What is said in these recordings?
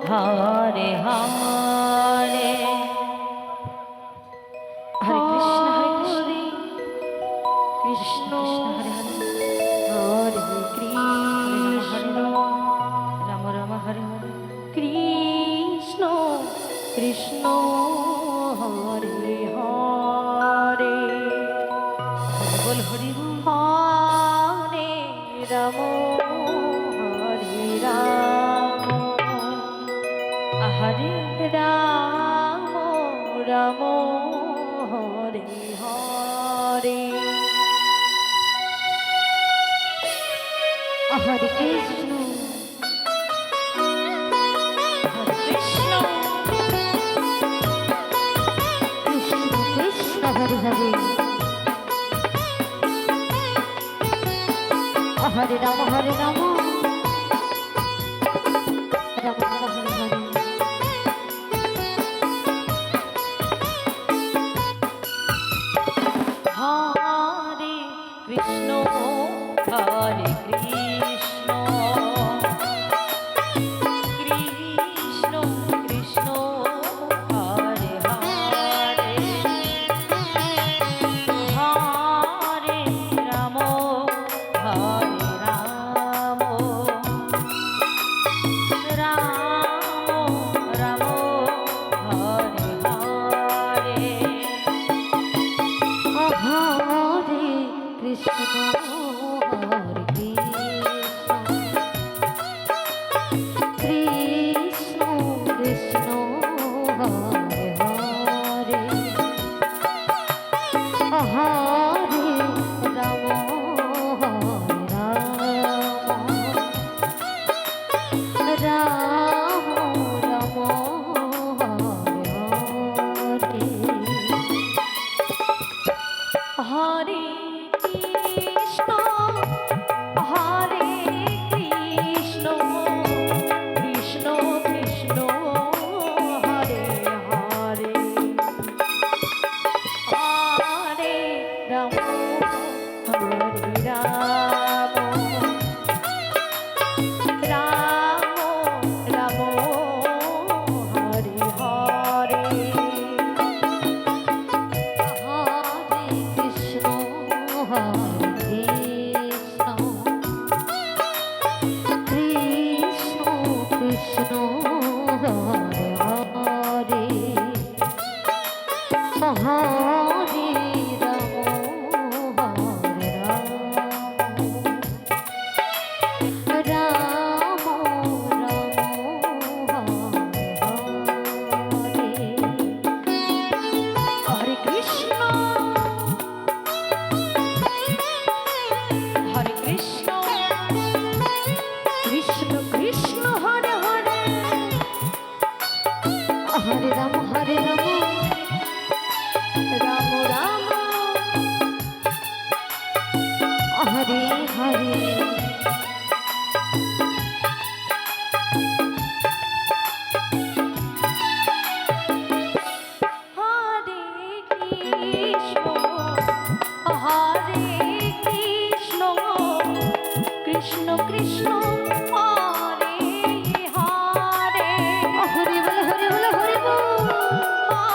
হরে হরে হরে কৃষ্ণ হরে কৃষ্ণ কৃষ্ণ রাম রাম হরে হরে কৃষ্ণ কৃষ্ণ হরে হরে বল হরি হরে রাম হরে রাম হরে রাম রাম হরে হরে হরে কৃষ্ণ হরে কৃষ্ণ কৃষ্ণ কৃষ্ণ হরে হরে হরে রাম হরে রাম রাম রাম হরে হরে হরে কৃষ্ণ হরে কৃষ্ণ কৃষ্ণ কৃষ্ণ হরে হরে হরে রাম হরে রাম রাম রাম হরে হরে হরে কৃষ্ণ হরে কৃষ্ণ কৃষ্ণ হরে হরে হরে রাম হরে রাম রাম রাম হরে হরে কৃষ্ণ হরে কৃষ্ণ কৃষ্ণ কৃষ্ণ হরে হরে হরে রাম হরে রাম রাম রাম হরে হরে হরে কৃষ্ণ হরে কৃষ্ণ কৃষ্ণ হরে হরে হরে রাম হরে রাম রাম রাম হরে হরে কৃষ্ণ হরে কৃষ্ণ কৃষ্ণ কৃষ্ণ হরে হরে হরে রাম রাম রাম হরে হরে হরে কৃষ্ণ হরে কৃষ্ণ কৃষ্ণ কৃষ্ণ হরে হরে হরে বলে হরে বলে হরে বল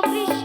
কৃষ্ণ